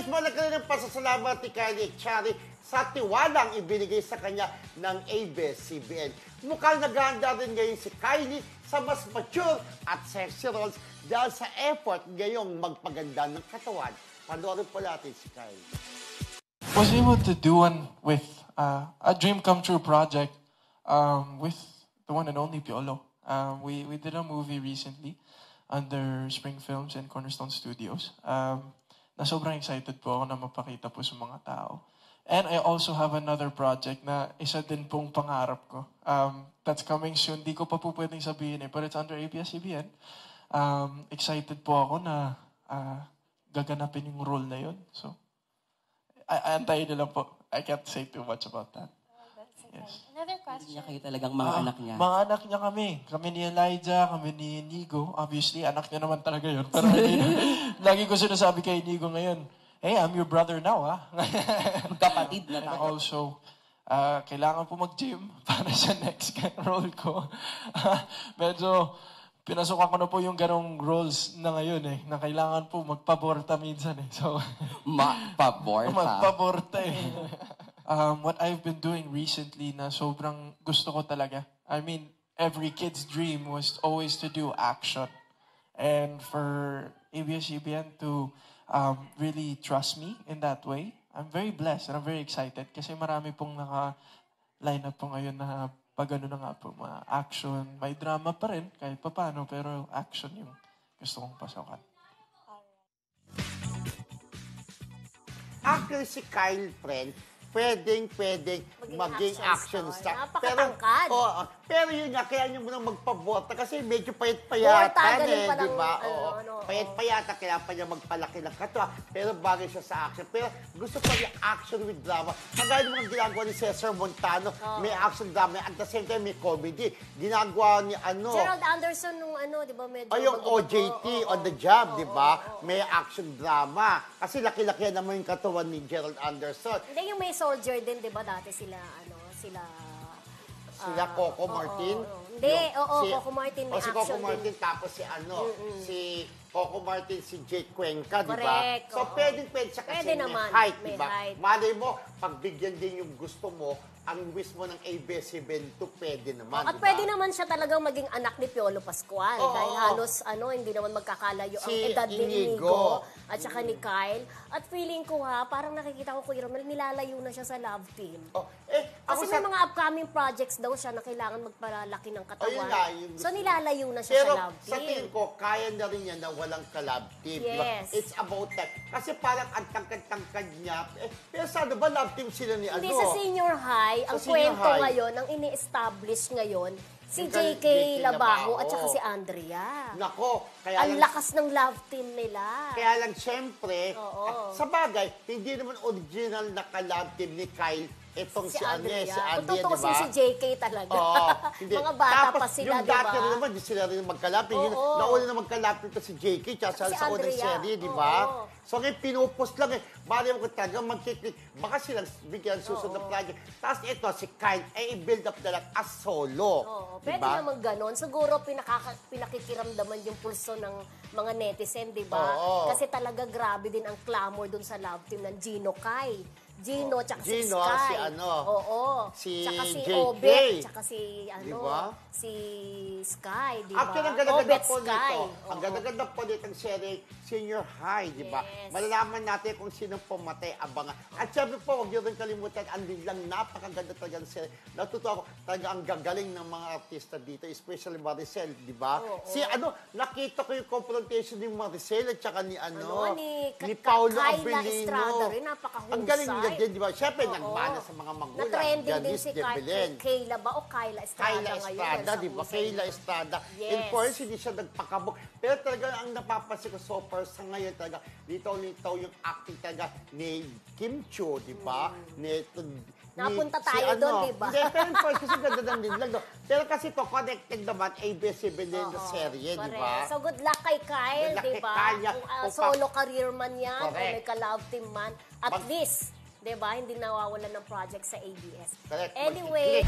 malaki rin ang pasasalamat ni Kylie Echari sa tiwalang ibinigay sa kanya ng ABS-CBN. Mukhang naghahanda rin ngayon si Kylie sa mas mature at sexy roles dahil sa effort ngayong magpaganda ng katawan. Panoorin po natin si Kylie. Was able to do one with a dream come true project with the one and only Piolo. We did a movie recently under Spring Films and Cornerstone Studios. Na sobrang excited po ako na mapakita po sa mga tao. And I also have another project na isa din pong pangarap ko. That's coming soon. Di ko pa po pwedeng sabihin but it's under ABS-CBN. Excited po ako na gaganapin yung role na yun. So, antayin na lang po. I can't say too much about that. Yes. Another question. Niya kayo talagang mga anak niya. Mga anak niya kami. Kami ni Elijah, kami ni Inigo. Obviously, anak niya naman talaga yun. Pero lagi ko sinasabi kay Inigo ngayon, hey, I'm your brother now, ha? Magkapatid na tayo. Also, kailangan po mag-gym para sa next role ko. Medyo, pinasukan ko na po yung ganong roles na ngayon na kailangan po magpaborta minsan So, Magpaborta? Magpaborta what I've been doing recently na sobrang gusto ko talaga. I mean, every kid's dream was always to do action. And for ABS-CBN to really trust me in that way, I'm very blessed and I'm very excited kasi marami pong naka-line up po ngayon na pag ano na nga po, mga action, may drama pa rin kahit pa paano, pero action yung gusto kong pasokan. Actually, si Kyle, friend, pwedeng maging action star. Napakatangkad. Pero yun nga, kaya nyo munang magpabota kasi medyo payat-payatan di ba? Payat-payatan, kaya pa niya magpalaki ng katwa. Pero bagay siya sa action. Pero gusto pa niya action with drama. Kagaya ng mga ginagawa ni Cesar Montano, may action drama. At the same time, may comedy. Ginagawa ni Gerald Anderson nung di ba medyo... yung OJT, On the Job, di ba? May action drama. Kasi laki-laki naman yung katawan ni Gerald Anderson. Hindi, yung may soldier din, di ba? Dati sila Coco Martin? Hindi, Coco Martin may si action Coco Martin, din. tapos si Coco Martin, si Jake Cuenca, di ba? Correct, So, pwede siya kasi Pwede naman, height, may di ba? height. Malay mo, pagbigyan din yung gusto mo, ang wish mo ng ABS-CBN pwede naman, At di ba? pwede naman siya talagang maging anak ni Piolo Pascual. Dahil halos, hindi naman magkakalayo ang edad ni Inigo at saka ni Kyle. At feeling ko parang nakikita ko Kuya Romel, nilalayo na siya sa love team. Kasi may mga upcoming projects daw siya na kailangan magpalaki ng katawan. So nilalayo na siya sa love team. Pero sa tingin ko, kaya na rin yan na walang ka-love team. Yes. It's about that. Kasi parang ang tangkad-tangkad niya. Pero sana ba love team sila ni Hindi, sa senior high, ang kwento ngayon, ang ini-establish ngayon, si JK Labajo at saka si Andrea. Nako, ang lakas ng love team nila. Kaya lang, syempre, sa bagay, hindi naman original na ka-love team ni Kyle itong si Andrea, Kung tutusin si JK talaga. Mga bata pa sila, di ba? Yung dati rin naman, di sila rin magkalapin. Nauna na magkalapin ito si JK, tsaka sa unang serye, di ba? So ngayon, pinupos lang Bali mo ko talaga magkiklik. Baka silang bigyan susunod na project. Tapos ito, si Kyle, i-build up na lang as solo. Pwede naman ganon. Siguro pinakikiramdaman yung pulso ng mga netizen, di ba? Kasi talaga grabe din ang clamor dun sa love team ng Gino Kai. Gino, tsaka si Sky. Si tsaka si JK. Obet, tsaka si diba? si Sky, di ba? Actually, ang ganda-ganda po Sky. nito. Ang ganda-ganda po nito ang serie Senior High, di ba? Malalaman natin kung sino pumatay, abangan. At syempre po, huwag niyo rin kalimutan, ang biglang napakaganda talaga ng serie. Natutuwa ko, talaga ang gagaling ng mga artista dito, especially Maricel, di ba? Nakita ko yung confrontation ni Maricel at saka ni Paolo Kyla Abilino. Estrada rin, napakahusay. Ang galing niya din, di ba? Syempre, nagmana sa mga magulang. Na-trending din si Kayla ba o Kyla Estrada ngayon? Di ba? Kayla Estrada. In course, hindi siya nagpakabok. Pero talaga, ang napapansin ko so far sa ngayon talaga, litaw yung acting talaga ni Kim Chiu, di ba? Napunta tayo doon, di ba? Hindi, pero in course, kasi ganda ng din lang. Pero kasi to connected naman, ABS-CBN na serye, di ba? So, good luck kay Kyle, di ba? Kung solo career man yan, o may ka-love team man, at least, di ba, hindi nawawalan ng project sa ABS. Anyway,